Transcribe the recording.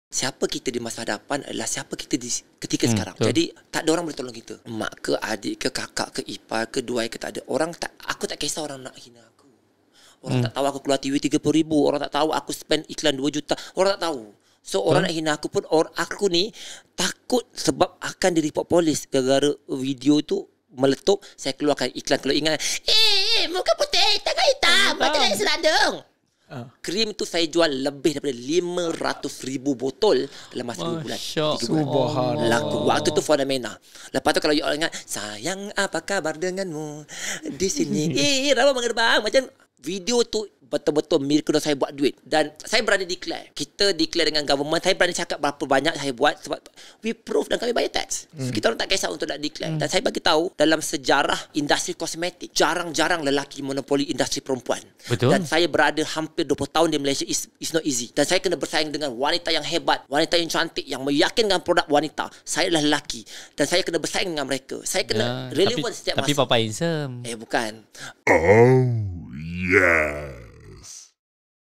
Siapa kita di masa hadapan adalah siapa kita di ketika sekarang. Betul. Jadi tak ada orang boleh tolong kita. Mak ke, adik ke, kakak ke, ipar ke, duai ke, tak ada. Aku tak kisah orang nak hina aku. Orang tak tahu aku keluar TV 30,000. Orang tak tahu aku spend iklan 2 juta. Orang tak tahu. So orang nak hina aku pun, aku ni takut sebab akan direport polis gara-gara video tu meletup. Saya keluarkan iklan. Kalau ingat, muka putih, tangan hitam, mata lain selandung. Krim tu saya jual lebih daripada 500,000 botol dalam masa 2 bulan. 3 bulan. Laku. Waktu tu fenomena. Lepas tu kalau you all ingat, sayang apa kabar denganmu di sini. Rawa mengerbang. Macam video tu betul-betul miracle saya buat duit. Dan saya berani declare. Kita declare dengan government. Saya berani cakap berapa banyak saya buat. Sebab we prove dan kami bayar tax. So, kita orang tak kisah untuk nak declare. Dan saya bagi tahu dalam sejarah industri kosmetik, jarang-jarang lelaki monopoli industri perempuan. Betul. Dan saya berada hampir 20 tahun di Malaysia. Is not easy. Dan saya kena bersaing dengan wanita yang hebat, wanita yang cantik, yang meyakinkan produk wanita. Saya adalah lelaki. Dan saya kena bersaing dengan mereka. Saya kena relevan setiap masa. Tapi Papa handsome. Bukan. Oh, yeah.